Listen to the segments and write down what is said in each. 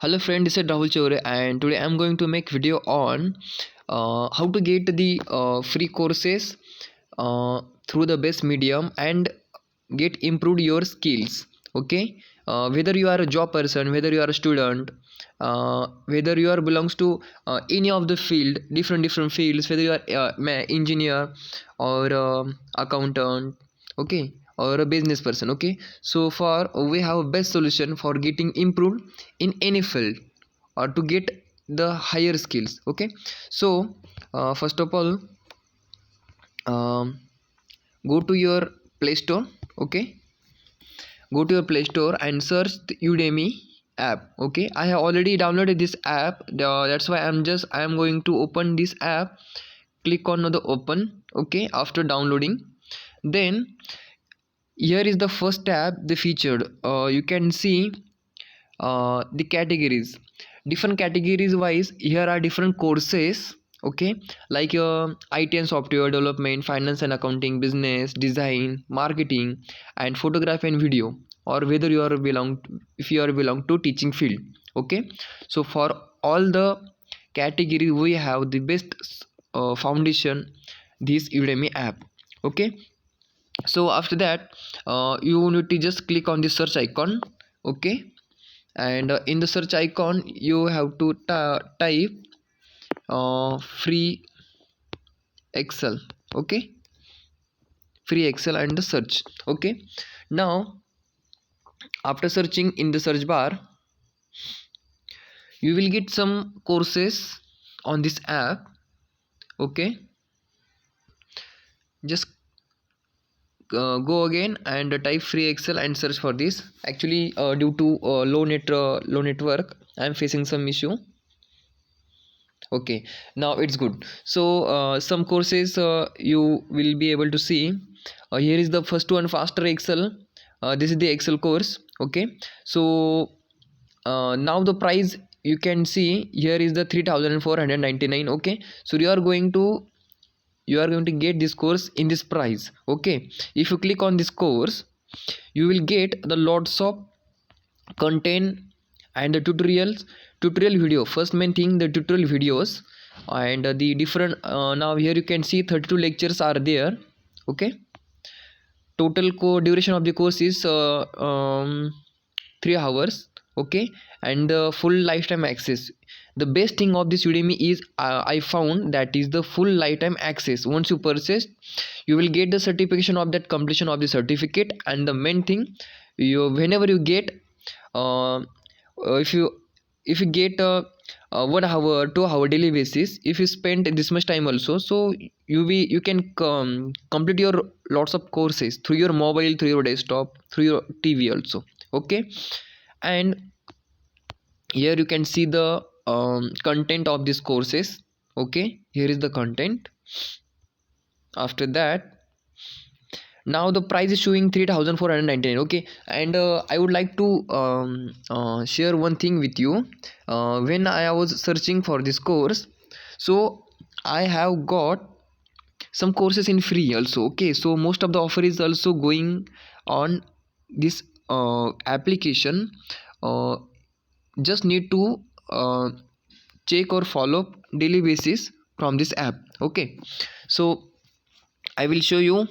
Hello friend, this is Rahul Chowre and today I'm going to make video on how to get the free courses through the best medium and get improved your skills. Okay, whether you are a job person, whether you are a student, whether you are belongs to any of the field, different fields, whether you are engineer or accountant, okay, or a business person. Okay, so far we have a best solution for getting improved in any field or to get the higher skills. Okay, so first of all, um, go to your Play Store. Okay, go to your Play Store and search the Udemy app. Okay, I have already downloaded this app. That's why I'm going to open this app. Click on the open. Okay, after downloading, then here is the first tab, the featured. You can see the categories, different categories wise. Here are different courses. Okay, like IT and software development, finance and accounting, business, design, marketing, and photography and video, or whether you are if you are belong to teaching field. Okay, so for all the categories we have the best foundation, this Udemy app. Okay, so after that you need to just click on the search icon. Okay, and in the search icon you have to type free excel. Okay, free excel and the search. Okay, now after searching in the search bar, you will get some courses on this app. Okay, just go again and type free excel and search for this. Actually due to low network I am facing some issue. Okay, now it's good. So some courses you will be able to see. Here is the first one, faster excel. This is the excel course. Okay, so now the price you can see here is the 3499. Okay, so you are going to get this course in this price. Okay, if you click on this course, you will get the lots of content and the tutorial video. First main thing, the tutorial videos, and the different now here you can see 32 lectures are there. Okay, total duration of the course is 3 hours. Okay, and the full lifetime access. The best thing of this Udemy is I found that is the full lifetime access. Once you purchase, you will get the certification of that completion of the certificate. And the main thing, you whenever you get uh, if you get 1 hour 2 hour daily basis, if you spend this much time also, so you can complete your lots of courses through your mobile, through your desktop, through your TV also. Okay, and here you can see the content of these courses. Okay, here is the content. After that, now the price is showing 3499. Okay, and I would like to share one thing with you. When I was searching for this course, so I have got some courses in free also. Okay, so most of the offer is also going on this application. uh, just need to check or follow daily basis from this app. Okay, so I will show you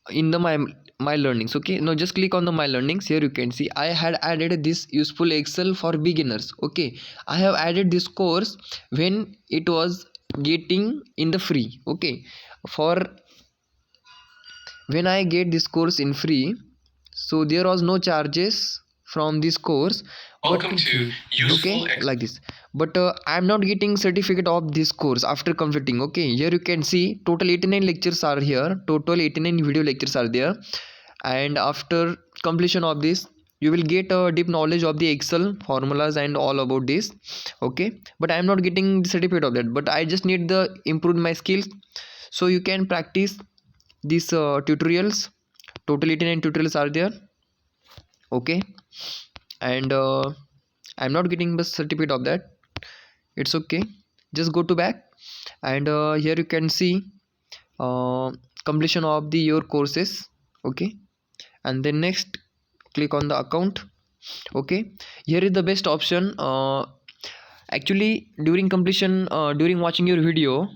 in the my learnings. Okay, now just click on the my learnings. Here you can see I had added this useful excel for beginners. Okay, I have added this course when it was getting in the free. Okay, for when I get this course in free, so there was no charges from this course. Welcome to useful okay, like this. But I'm not getting certificate of this course after completing. Okay, here you can see total 89 lectures are here, total 89 video lectures are there. And after completion of this, you will get a deep knowledge of the excel formulas and all about this. Okay, but I am not getting the certificate of that, but I just need the improve my skills. So you can practice these tutorials. Total 89 tutorials are there. Okay, and I'm not getting the certificate of that. It's okay, just go to back, and here you can see uh, completion of the your courses. Okay, and then next click on the account. Okay, here is the best option. Actually, during completion, during watching your video,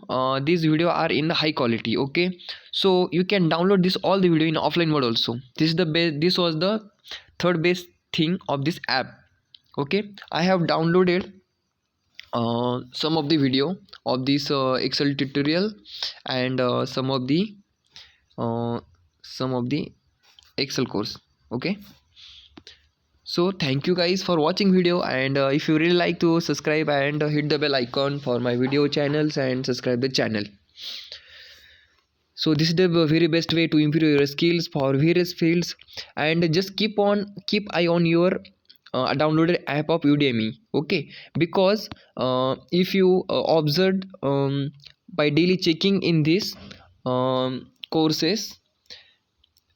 these video are in the high quality. Okay, so you can download this all the video in offline mode also. This is the best. This was the third best thing of this app. Okay, I have downloaded some of the video of this Excel tutorial and uh, some of the Excel course. Okay, so thank you guys for watching video, and if you really like to subscribe and hit the bell icon for my video channels and subscribe the channel. So this is the very best way to improve your skills for various fields, and just keep eye on your downloaded app of Udemy. Okay, because if you observed, by daily checking in this courses,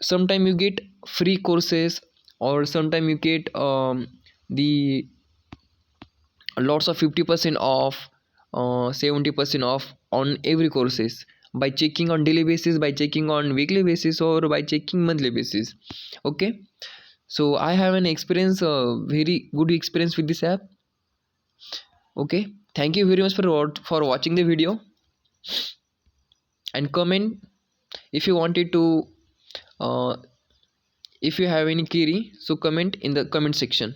sometime you get free courses, or sometime you get the lots of 50% off, 70% off on every courses, by checking on daily basis, by checking on weekly basis, or by checking monthly basis. Okay, so I have an experience, very good experience with this app. Okay, thank you very much for watching the video, and comment if you wanted to, uh, if you have any query, so comment in the comment section.